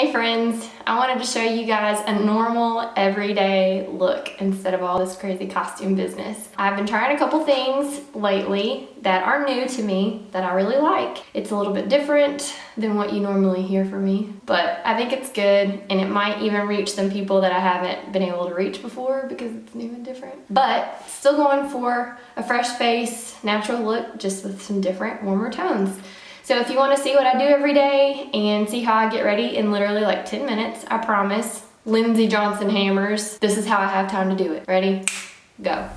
Hey friends, I wanted to show you guys a normal everyday look instead of all this crazy costume business. I've been trying a couple things lately that are new to me that I really like. It's a little bit different than what you normally hear from me, but I think it's good and it might even reach some people that I haven't been able to reach before because it's new and different. But still going for a fresh face, natural look, just with some different, warmer tones. So if you want to see what I do every day and see how I get ready in literally like 10 minutes, I promise, Lindsay Johnson hammers, this is how I have time to do it. Ready? Go.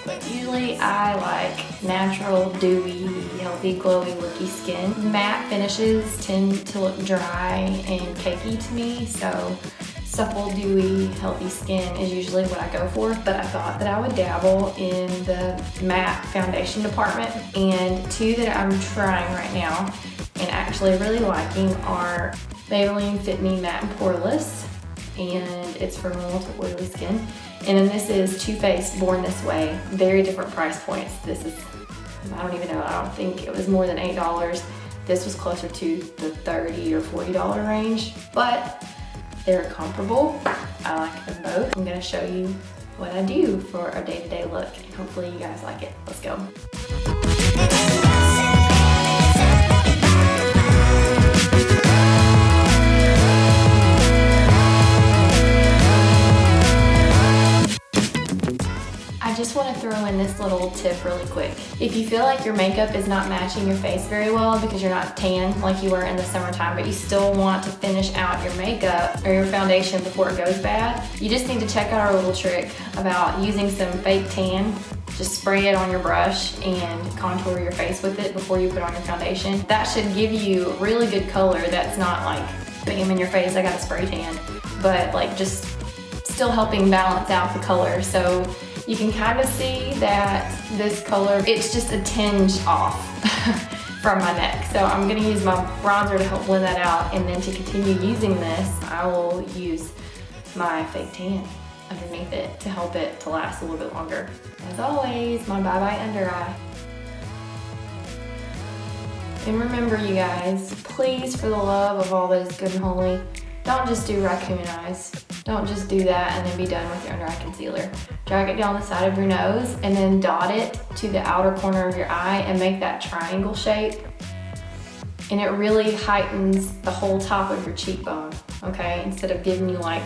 But usually I like natural, dewy, healthy, glowy, looky skin. Matte finishes tend to look dry and cakey to me, so supple, dewy, healthy skin is usually what I go for, but I thought that I would dabble in the matte foundation department. And two that I'm trying right now and actually really liking are Maybelline Fit Me Matte and Poreless, and it's for normal to oily skin. And then this is Too Faced Born This Way, very different price points. This is, I don't even know, I don't think it was more than $8. This was closer to the $30 or $40 range, but they're comparable. I like them both. I'm gonna show you what I do for a day-to-day look, and hopefully you guys like it. Let's go. I just want to throw in this little tip really quick. If you feel like your makeup is not matching your face very well because you're not tan like you were in the summertime, but you still want to finish out your makeup or your foundation before it goes bad, you just need to check out our little trick about using some fake tan. Just spray it on your brush and contour your face with it before you put on your foundation. That should give you really good color that's not like bam in your face, I got a spray tan, but like just still helping balance out the color. So you can kind of see that this color, it's just a tinge off from my neck. So I'm gonna use my bronzer to help blend that out, and then to continue using this, I will use my fake tan underneath it to help it to last a little bit longer. As always, my ByeBye Undereye. And remember you guys, please, for the love of all that is good and holy, don't just do raccoon eyes. Don't just do that and then be done with your under eye concealer. Drag it down the side of your nose and then dot it to the outer corner of your eye and make that triangle shape. And it really heightens the whole top of your cheekbone, okay? Instead of giving you like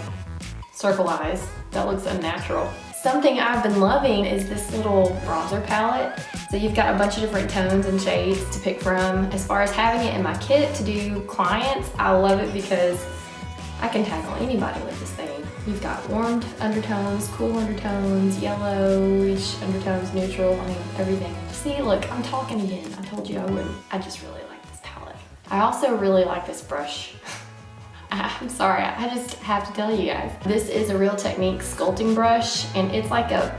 circle eyes. That looks unnatural. Something I've been loving is this little bronzer palette. So you've got a bunch of different tones and shades to pick from. As far as having it in my kit to do clients, I love it because I can tackle anybody with this thing. You've got warmed undertones, cool undertones, yellowish undertones, neutral, I mean, everything. See, look, I'm talking again. I told you I wouldn't. I just really like this palette. I also really like this brush. I'm sorry, I just have to tell you guys. This is a Real Technique sculpting brush, and it's like a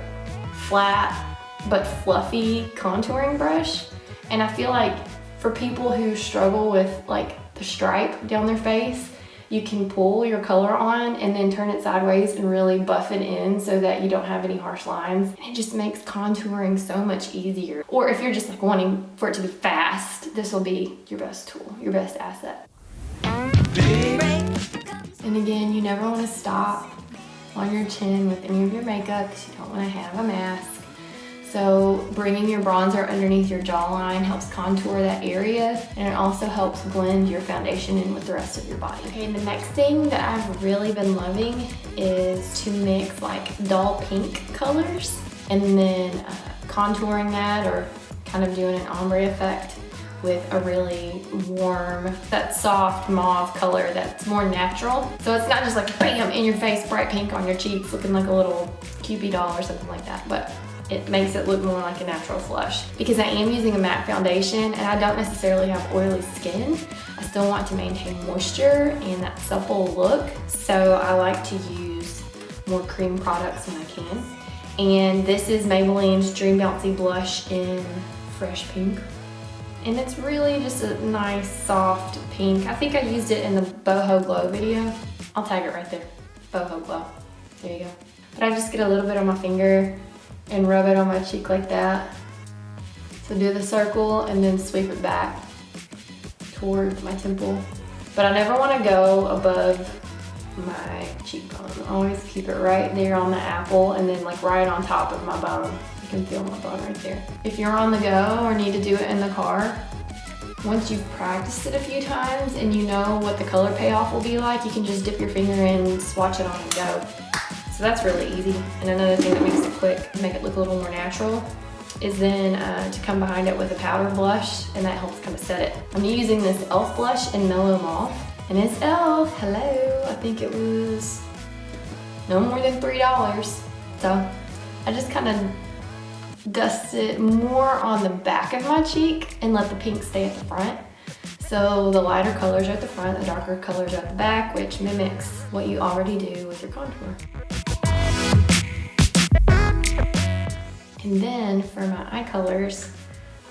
flat but fluffy contouring brush. And I feel like for people who struggle with like the stripe down their face, you can pull your color on and then turn it sideways and really buff it in so that you don't have any harsh lines. And it just makes contouring so much easier. Or if you're just like wanting for it to be fast, this will be your best tool, your best asset. And again, you never want to stop on your chin with any of your makeup because you don't want to have a mask. So bringing your bronzer underneath your jawline helps contour that area, and it also helps blend your foundation in with the rest of your body. Okay, and the next thing that I've really been loving is to mix like dull pink colors and then contouring that or kind of doing an ombre effect with a really warm, that soft mauve color that's more natural. So it's not just like bam, in your face, bright pink on your cheeks looking like a little Cupid doll or something like that, but it makes it look more like a natural flush. Because I am using a matte foundation and I don't necessarily have oily skin, I still want to maintain moisture and that supple look. So I like to use more cream products when I can. And this is Maybelline's Dream Bouncy Blush in Fresh Pink. And it's really just a nice, soft pink. I think I used it in the Boho Glow video. I'll tag it right there, Boho Glow. There you go. But I just get a little bit on my finger and rub it on my cheek like that. So do the circle and then sweep it back towards my temple. But I never want to go above my cheekbone. I always keep it right there on the apple and then like right on top of my bone. You can feel my bone right there. If you're on the go or need to do it in the car, once you've practiced it a few times and you know what the color payoff will be like, you can just dip your finger in, swatch it on and go. So that's really easy. And another thing that makes it quick, make it look a little more natural, is then to come behind it with a powder blush, and that helps kind of set it. I'm using this e.l.f. blush in Mellow Mauve, and it's e.l.f. Hello, I think it was no more than $3. So I just kind of dust it more on the back of my cheek and let the pink stay at the front. So the lighter colors are at the front, the darker colors are at the back, which mimics what you already do with your contour. And then for my eye colors,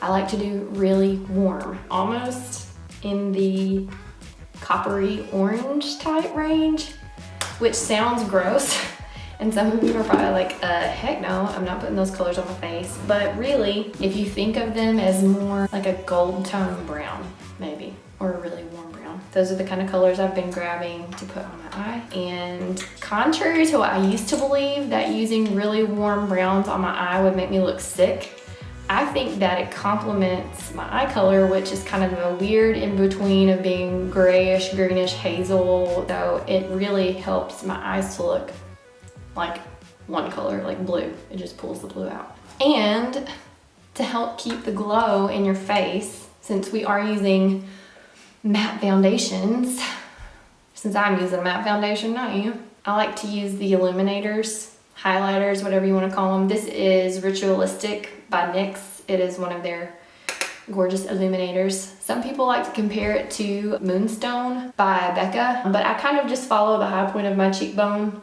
I like to do really warm, almost in the coppery orange type range, which sounds gross. And some of you are probably like, heck no, I'm not putting those colors on my face. But really, if you think of them as more like a gold tone brown, maybe, or a really warm brown. Those are the kind of colors I've been grabbing to put on my eye. And contrary to what I used to believe, that using really warm browns on my eye would make me look sick, I think that it complements my eye color, which is kind of a weird in between of being grayish, greenish, hazel. So it really helps my eyes to look like one color, like blue. It just pulls the blue out. And to help keep the glow in your face, since we are using matte foundations, since I'm using a matte foundation, not you, I like to use the Illuminators, highlighters, whatever you want to call them. This is Ritualistic by NYX. It is one of their gorgeous illuminators. Some people like to compare it to Moonstone by Becca, but I kind of just follow the high point of my cheekbone.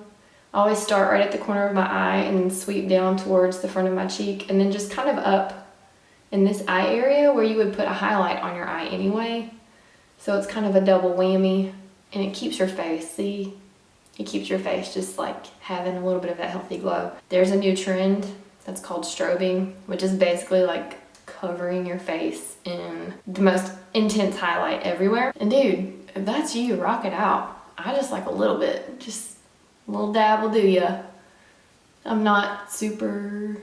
I always start right at the corner of my eye and sweep down towards the front of my cheek, and then just kind of up in this eye area where you would put a highlight on your eye anyway. So it's kind of a double whammy, and it keeps your face, see? It keeps your face just like having a little bit of that healthy glow. There's a new trend that's called strobing, which is basically like covering your face in the most intense highlight everywhere. And dude, if that's you, rock it out. I just like a little bit, just a little dab will do ya. I'm not super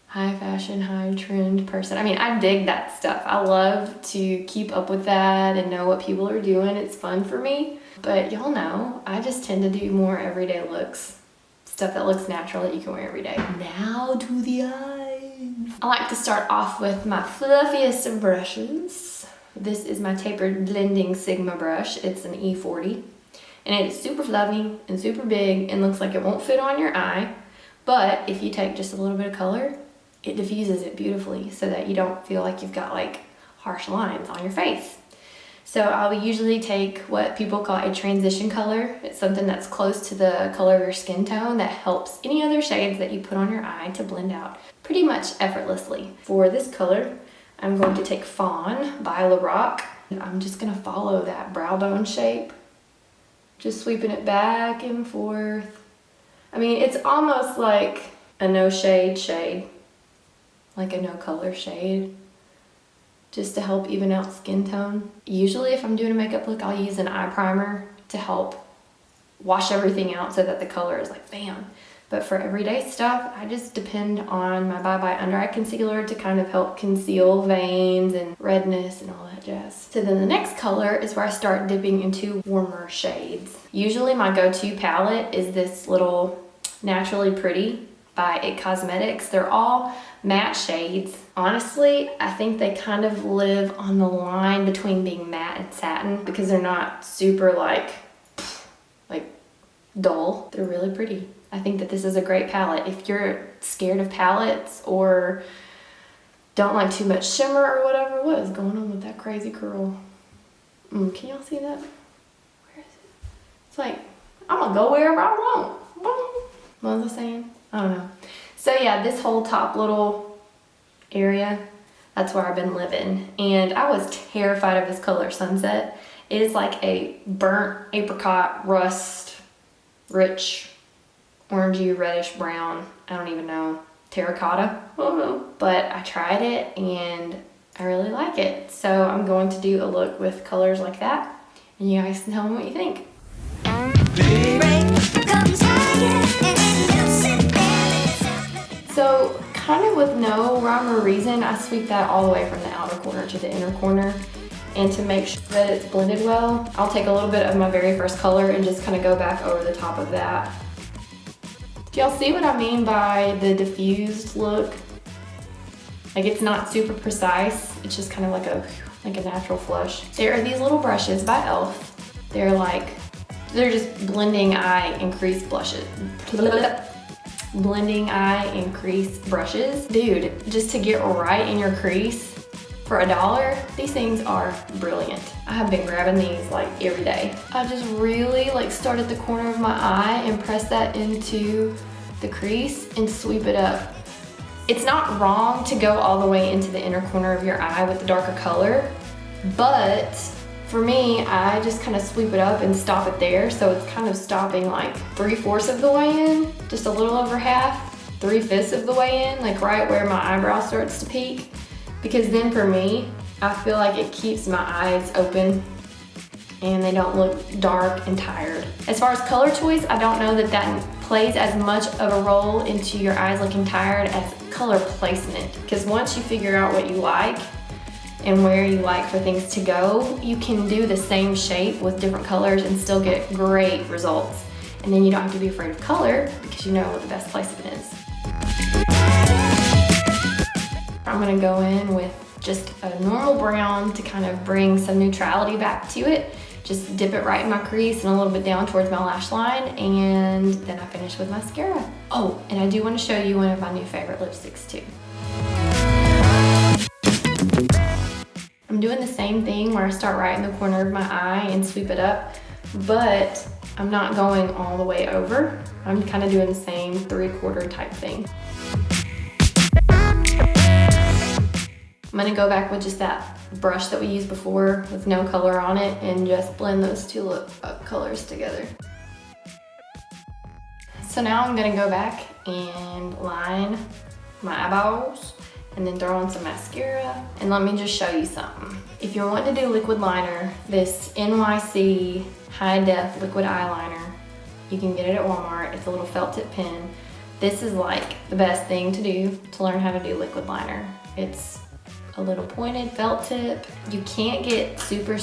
high fashion, high trend person. I mean, I dig that stuff. I love to keep up with that and know what people are doing. It's fun for me. But y'all know, I just tend to do more everyday looks. Stuff that looks natural that you can wear every day. Now to the eyes. I like to start off with my fluffiest of brushes. This is my tapered blending Sigma brush. It's an E40. And it is super fluffy and super big and looks like it won't fit on your eye. But if you take just a little bit of color, it diffuses it beautifully so that you don't feel like you've got like harsh lines on your face. So I'll usually take what people call a transition color. It's something that's close to the color of your skin tone that helps any other shades that you put on your eye to blend out pretty much effortlessly. For this color, I'm going to take Fawn by LORAC. I'm just gonna follow that brow bone shape, just sweeping it back and forth. I mean, it's almost like a no shade, like a no color shade, just to help even out skin tone. Usually if I'm doing a makeup look, I'll use an eye primer to help wash everything out so that the color is like bam. But for everyday stuff, I just depend on my ByeBye Undereye concealer to kind of help conceal veins and redness and all that jazz. So then the next color is where I start dipping into warmer shades. Usually my go-to palette is this little Naturally Pretty by IT Cosmetics. They're all matte shades. Honestly, I think they kind of live on the line between being matte and satin because they're not super like dull. They're really pretty. I think that this is a great palette. If you're scared of palettes or don't like too much shimmer or whatever, what is going on with that crazy curl? Can y'all see that? Where is it? It's like, I'm gonna go wherever I want. What was I saying? I don't know. So yeah, this whole top little area, that's where I've been living. And I was terrified of this color, Sunset. It is like a burnt apricot, rust, rich, orangey, reddish brown. I don't even know. Terracotta? I don't know. But I tried it and I really like it. So I'm going to do a look with colors like that, and you guys can tell me what you think. So kind of with no rhyme or reason, I sweep that all the way from the outer corner to the inner corner. And to make sure that it's blended well, I'll take a little bit of my very first color and just kind of go back over the top of that. Do y'all see what I mean by the diffused look? Like, it's not super precise, it's just kind of like a natural flush. There are these little brushes by e.l.f. They're just blending eye increase blushes. Blending eye increase brushes. Dude, just to get right in your crease for $1, these things are brilliant. I have been grabbing these like every day. I just really like start at the corner of my eye and press that into the crease and sweep it up. It's not wrong to go all the way into the inner corner of your eye with the darker color, but for me, I just kind of sweep it up and stop it there. So it's kind of stopping like 3/4 of the way in, just a little over half, 3/5 of the way in, like right where my eyebrow starts to peak. Because then for me, I feel like it keeps my eyes open and they don't look dark and tired. As far as color choice, I don't know that that plays as much of a role into your eyes looking tired as color placement. Because once you figure out what you like and where you like for things to go, you can do the same shape with different colors and still get great results. And then you don't have to be afraid of color because you know what the best placement is. I'm gonna go in with just a normal brown to kind of bring some neutrality back to it. Just dip it right in my crease and a little bit down towards my lash line, and then I finish with mascara. Oh, and I do want to show you one of my new favorite lipsticks too. I'm doing the same thing where I start right in the corner of my eye and sweep it up, but I'm not going all the way over. I'm kind of doing the same 3/4 type thing. I'm gonna go back with just that brush that we used before with no color on it and just blend those two lip colors together. So now I'm gonna go back and line my eyeballs and then throw on some mascara. And let me just show you something. If you're wanting to do liquid liner, this NYC high def liquid eyeliner, you can get it at Walmart. It's a little felt tip pen. This is like the best thing to do to learn how to do liquid liner. It's a little pointed felt tip. You can't get super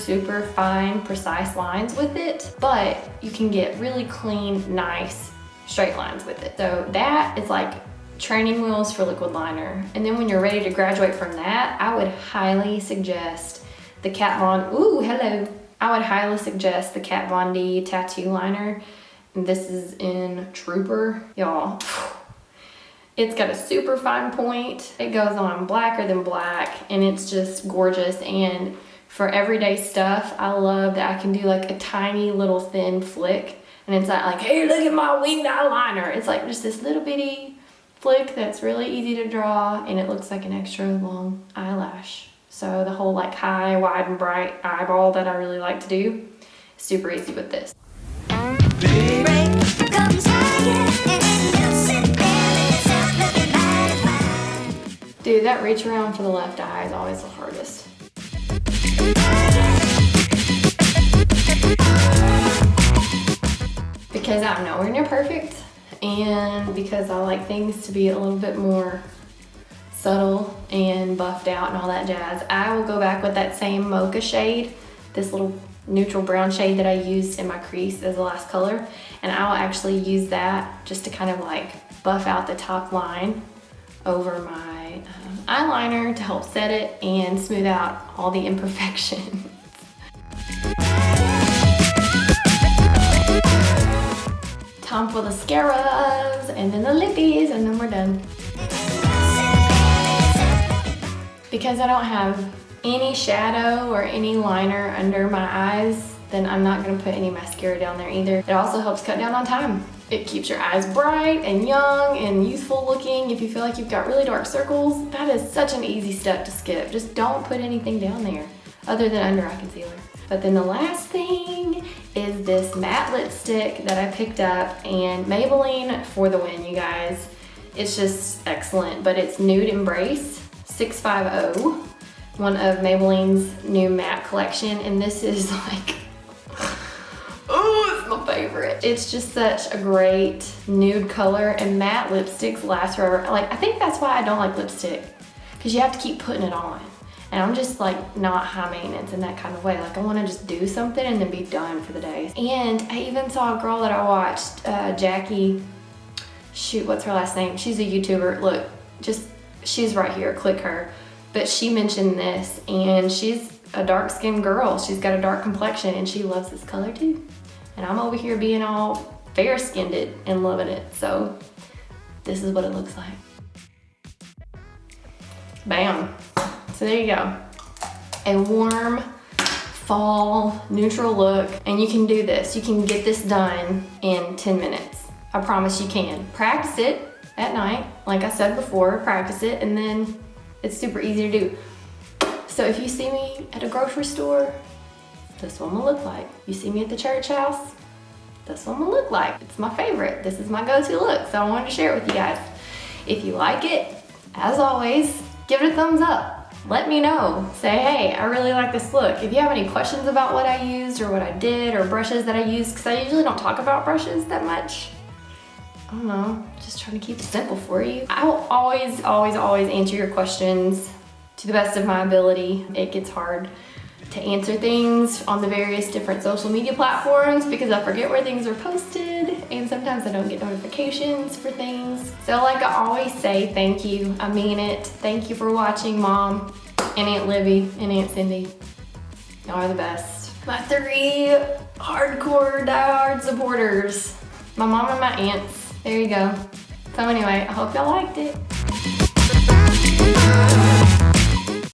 fine, precise lines with it, but you can get really clean, nice, straight lines with it. So that is like training wheels for liquid liner. And then when you're ready to graduate from that, I would highly suggest the Kat Von, ooh, hello. I would highly suggest the Kat Von D tattoo liner. And this is in Trooper, y'all. It's got a super fine point. It goes on blacker than black, and it's just gorgeous. And for everyday stuff, I love that I can do like a tiny little thin flick. And it's not like, hey, look at my winged eyeliner. It's like just this little bitty flick that's really easy to draw, and it looks like an extra long eyelash. So the whole like high, wide, and bright eyeball that I really like to do, super easy with this. Dude, that reach around for the left eye is always the hardest. Because I'm nowhere near perfect, and because I like things to be a little bit more subtle and buffed out and all that jazz, I will go back with that same mocha shade, this little neutral brown shade that I used in my crease as the last color, and I will actually use that just to kind of like buff out the top line over my eyeliner to help set it and smooth out all the imperfections. Time for the mascaras and then the lippies, and then we're done. Because I don't have any shadow or any liner under my eyes, then I'm not gonna put any mascara down there either. It also helps cut down on time. It keeps your eyes bright and young and youthful looking. If you feel like you've got really dark circles, that is such an easy step to skip. Just don't put anything down there other than under eye concealer. But then the last thing is this matte lipstick that I picked up, and Maybelline for the win, you guys. It's just excellent, but it's Nude Embrace 650. one of Maybelline's new matte collection, and this is like, oh, it's my favorite. It's just such a great nude color, and matte lipsticks last forever. Like, I think that's why I don't like lipstick, because you have to keep putting it on. And I'm just like not high maintenance in that kind of way. Like, I want to just do something and then be done for the day. And I even saw a girl that I watched, Jackie, shoot, what's her last name? She's a YouTuber. Look, she's right here, click her. But she mentioned this, and she's a dark-skinned girl. She's got a dark complexion, and she loves this color too. And I'm over here being all fair-skinned and loving it. So this is what it looks like. Bam. So there you go. A warm fall neutral look, and you can do this. You can get this done in 10 minutes. I promise you can. Practice it at night. Like I said before, practice it, and then it's super easy to do. So if you see me at a grocery store, this one will look like. You see me at the church house, this one will look like. It's my favorite. This is my go-to look, so I wanted to share it with you guys. If you like it, as always, give it a thumbs up. Let me know. Say, hey, I really like this look. If you have any questions about what I used or what I did or brushes that I used, because I usually don't talk about brushes that much. I don't know, just trying to keep it simple for you. I will always, always, always answer your questions to the best of my ability. It gets hard to answer things on the various different social media platforms because I forget where things are posted, and sometimes I don't get notifications for things. So like I always say, thank you. I mean it. Thank you for watching, Mom and Aunt Libby and Aunt Cindy. Y'all are the best. My 3 hardcore, diehard supporters. My mom and my aunts. There you go. So anyway, I hope y'all liked it.